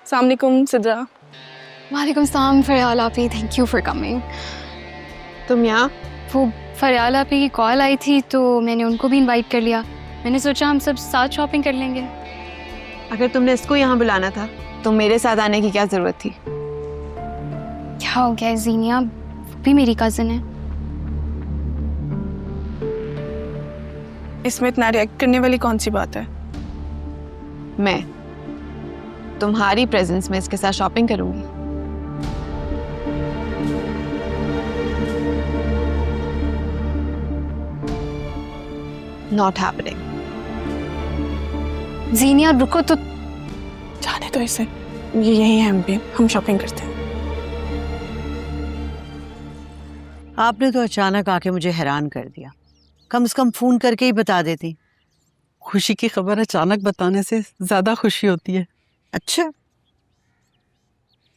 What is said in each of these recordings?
अस्सलाम वालेकुम सिद्रा। वालेकुम सलाम फ़रियाल आपी, थैंक यू फॉर कमिंग। तुम यहाँ? वो फ़रियाल आपी की कॉल आई थी तो मैंने उनको भी इनवाइट कर लिया। मैंने सोचा हम सब साथ शॉपिंग कर लेंगे। अगर तुमने इसको यहाँ बुलाना था तो मेरे साथ आने की क्या जरूरत थी? क्या हो गया ज़ीनिया, वो भी मेरी कज़न है। इसमें इतना रिएक्ट करने वाली कौन सी बात है? मैं तुम्हारी प्रेजेंस में इसके साथ शॉपिंग करूंगी? Not happening. ज़ीनिया रुको तो। जाने दो इसे, ये यही है एमपी, हम शॉपिंग करते हैं। आपने तो अचानक आके मुझे हैरान कर दिया, कम से कम फोन करके ही बता देती। खुशी की खबर अचानक बताने से ज्यादा खुशी होती है। अच्छा,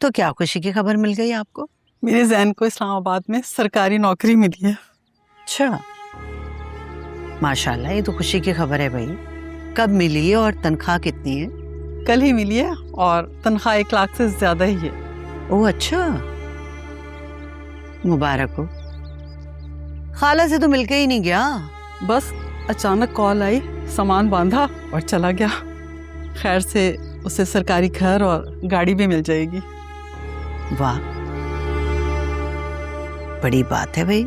तो क्या खुशी की खबर मिल गई आपको? मेरे जैन को इस्लामाबाद में सरकारी नौकरी मिली है। अच्छा, माशाल्लाह, ये तो खुशी की खबर है भाई। कब मिली है और तनख्वाह कितनी है? कल ही मिली है और तनख्वाह 1 लाख से ज्यादा ही है। ओह अच्छा, मुबारक हो। खाला से तो मिलके ही नहीं गया? बस अचानक कॉल आई, सामान बांधा और चला गया। खैर से उसे सरकारी घर और गाड़ी भी मिल जाएगी। वाह, बड़ी बात है भाई।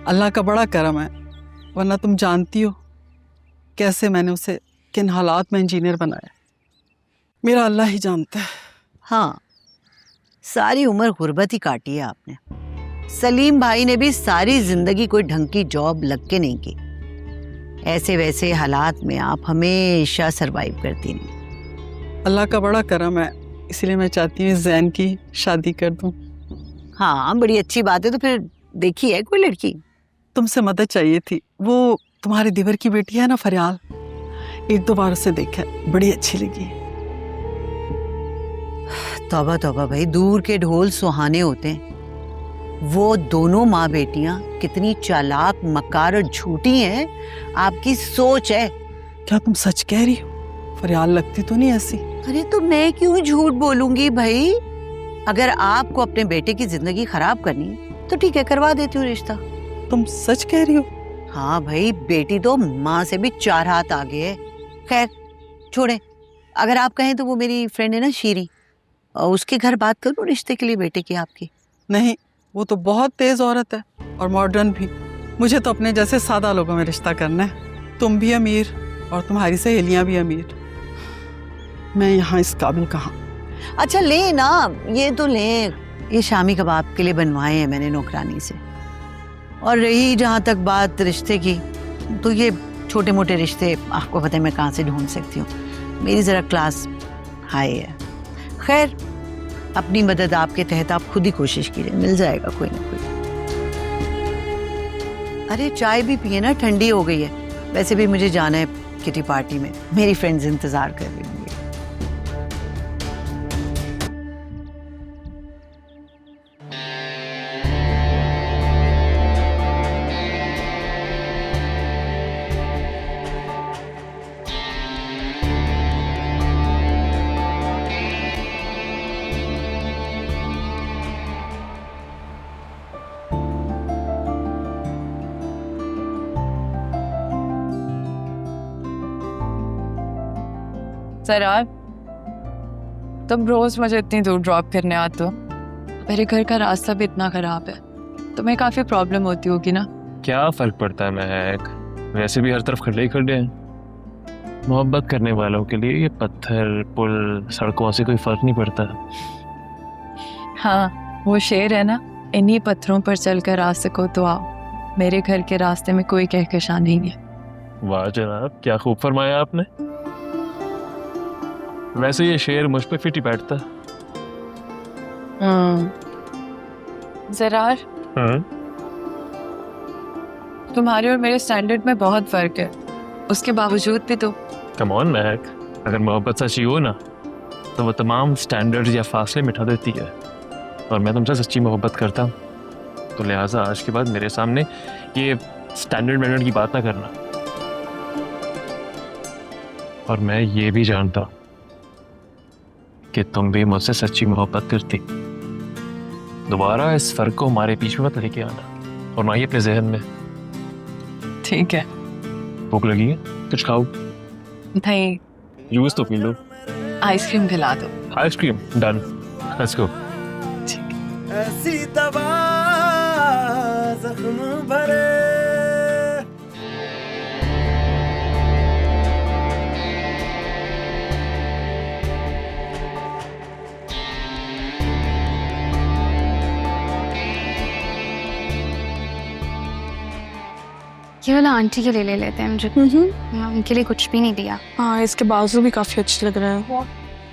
अल्लाह का बड़ा करम है, वरना तुम जानती हो कैसे मैंने उसे किन हालात में इंजीनियर बनाया। मेरा अल्लाह ही जानता है। हाँ, सारी उम्र गुर्बत ही काटी है आपने। सलीम भाई ने भी सारी जिंदगी कोई ढंग की जॉब लग के नहीं की। ऐसे वैसे हालात में आप हमेशा सरवाइव करती रही। अल्लाह का बड़ा करम है, इसलिए मैं चाहती हूँ जैन की शादी कर दूँ। हाँ, बड़ी अच्छी बात है। तो फिर देखी है कोई लड़की? तुमसे मदद चाहिए थी। वो तुम्हारे देवर की बेटी है ना फरियाल, 1-2 बार उसे देखा, बड़ी अच्छी लगी। तौबा तौबा भाई, दूर के ढोल सुहाने होते हैं। वो दोनों माँ बेटियां कितनी चालाक, मक्कार और झूठी हैं, आपकी सोच है। क्या तुम सच कह रही हो? फरियाल लगती तो नहीं ऐसी। अरे तो मैं क्यों झूठ बोलूंगी भाई? अगर आपको अपने बेटे की जिंदगी खराब करनी है तो ठीक है, करवा देती हूँ रिश्ता। तुम सच कह रही हो? हाँ भाई, बेटी तो माँ से भी 4 हाथ आगे है। खैर छोड़े, अगर आप कहें तो वो मेरी फ्रेंड है ना शीरी, और उसके घर बात करूँ रिश्ते के लिए बेटे की आपकी? नहीं, वो तो बहुत तेज औरत है और मॉडर्न भी। मुझे तो अपने जैसे सादा लोगों में रिश्ता करना है। तुम भी अमीर और तुम्हारी सहेलियां भी अमीर, मैं यहाँ इस काबिल कहाँ। अच्छा ले ना, ये तो ले, ये शामी कबाब के लिए बनवाए हैं मैंने नौकरानी से। और रही जहाँ तक बात रिश्ते की, तो ये छोटे मोटे रिश्ते आपको पता है मैं कहाँ से ढूंढ सकती हूँ। मेरी जरा क्लास हाई है। खैर, अपनी मदद आपके तहत आप खुद ही कोशिश कीजिए, मिल जाएगा कोई ना कोई। अरे चाय भी पिए ना, ठंडी हो गई है। वैसे भी मुझे जाना है किटी पार्टी में, मेरी फ्रेंड्स इंतजार कर रही होंगी। सरार, तुम रोज मुझे इतनी दूर ड्रॉप करने आते हो। मेरे घर का रास्ता भी इतना खराब है, तुम्हें काफी प्रॉब्लम होती होगी ना? क्या फर्क पड़ता है महक, वैसे भी हर तरफ खड्डे ही खड्डे हैं। मोहब्बत करने वालों के लिए ये पत्थर, पुल, सड़कों से कोई फर्क नहीं पड़ता। हाँ, वो शेर है ना, इन्हीं पत्थरों पर चलकर आ सको तो आओ, मेरे घर के रास्ते में कोई कहकशां नहीं है। वाह जनाब, क्या खूब फरमाया आपने। वैसे ये शेर मुझ पे फिट ही बैठता। जरार, तुम्हारे और मेरे स्टैंडर्ड में बहुत फर्क है, उसके बावजूद भी तो। कम ऑन महक, अगर मोहब्बत सच्ची हो ना तो वो तमाम स्टैंडर्ड्स या फासले मिटा देती है। और मैं तुमसे सच्ची मोहब्बत करता हूँ, तो लिहाजा आज के बाद मेरे सामने ये स्टैंडर्ड मैनर्ड की बात ना करना। और मैं ये भी जानता हूँ कि तुम भी मुझसे सच्ची मोहब्बत करती। दोबारा इस फर्क को हमारे बीच में मत लेके आना और ना ही अपने जहन में। ठीक है। भूख लगी है, कुछ खाओ। नहीं, जूस तो पी लो। आइसक्रीम खिला दो। Ice cream done, let's go. ऐसी दवा जख्म भरे। ये वाला आंटी के लिए ले लेते हैं, मुझे उनके लिए कुछ भी नहीं दिया। हाँ, इसके बाजू भी काफी अच्छे लग रहे हैं,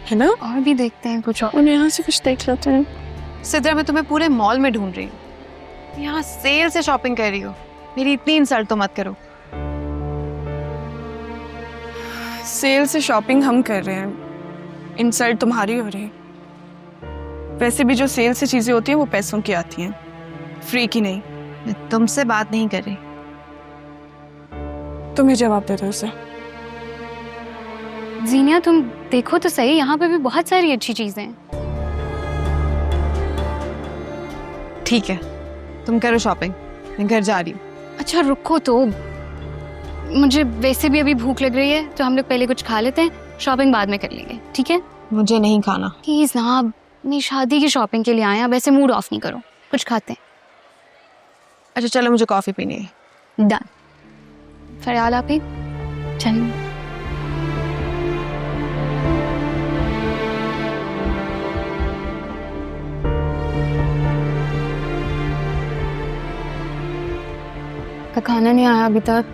है ना? और भी देखते हैं कुछ और। और यहाँ से कुछ देख लेते हैं। सिद्रा, मैं तुम्हें पूरे मॉल में ढूंढ रही हूँ, यहाँ सेल से शॉपिंग कर रही हो। मेरी इतनी इंसल्ट तो मत करो। सेल से शॉपिंग हम कर रहे हैं, इंसल्ट तुम्हारी हो रही है। वैसे भी जो सेल से चीजें होती हैं वो पैसों की आती हैं, फ्री की नहीं। मैं तुमसे बात नहीं कर रही, तुम्हें जवाब दे दो उसे। जीनिया, तुम देखो तो सही, यहाँ पे भी बहुत सारी अच्छी चीजें हैं। ठीक है, तुम करो शॉपिंग, मैं घर जा रही हूँ। अच्छा रुको तो, मुझे वैसे भी अभी भूख लग रही है, तो हम लोग पहले कुछ खा लेते हैं, शॉपिंग बाद में कर लेंगे, ठीक है? मुझे नहीं खाना। प्लीज ना, आप अपनी शादी की शॉपिंग के लिए आए हैं, वैसे मूड ऑफ नहीं करो, कुछ खाते हैं। अच्छा चलो, मुझे कॉफी पीनी है। डन। फरियाल आप ही चलिए। का खाना नहीं आया अभी तक।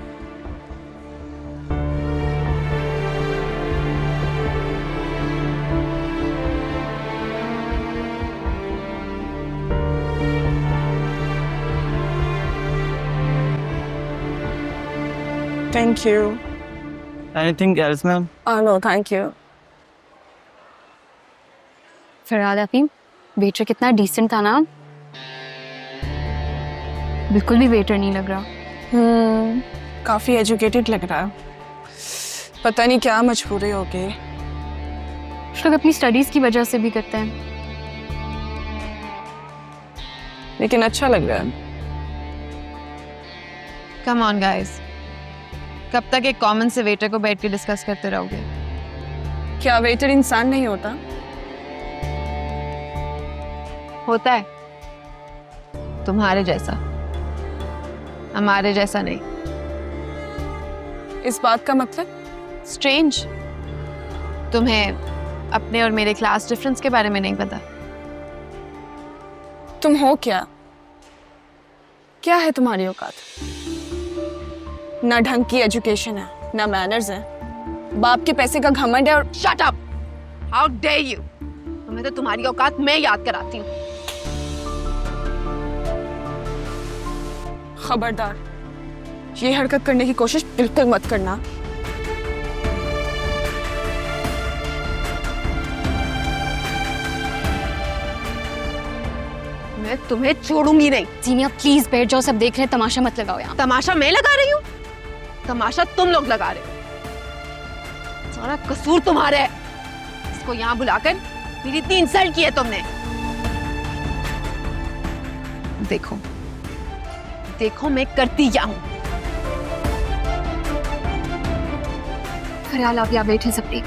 Thank you. Anything else, ma'am? No thank you. Fariyal आप ही, वेटर कितना डिसेंट था ना, बिल्कुल भी वेटर नहीं लग रहा। काफी एजुकेटेड लग रहा है, पता नहीं क्या मजबूरी होगी। कुछ लोग अपनी स्टडीज की वजह से भी करते हैं। लेकिन अच्छा लग रहा है। कम ऑन गाइस, कब तक एक कॉमन से वेटर को बैठ के डिस्कस करते रहोगे? क्या वेटर इंसान नहीं होता? होता है, तुम्हारे जैसा, हमारे जैसा नहीं। इस बात का मतलब? स्ट्रेंज, तुम्हें अपने और मेरे क्लास डिफरेंस के बारे में नहीं पता। तुम हो क्या? क्या है तुम्हारी औकात? ना ढंग की एजुकेशन है, ना मैनर्स है, बाप के पैसे का घमंड है और shut up! How dare you! तुम्हें तो तुम्हारी औकात मैं याद कराती हूँ। खबरदार, ये हरकत करने की कोशिश बिल्कुल मत करना। मैं तुम्हें छोड़ूंगी नहीं। जीनिया प्लीज बैठ जाओ, सब देख रहे हैं, तमाशा मत लगाओ यहाँ। तमाशा मैं लगा रही हूँ? तमाशा तुम लोग लगा रहे हो। सारा कसूर तुम्हारा है। इसको यहाँ बुलाकर मेरी इतनी इंसल्ट की है तुमने। देखो देखो मैं करती क्या हूँ। फरियाल आप यहाँ बैठे, सब देख।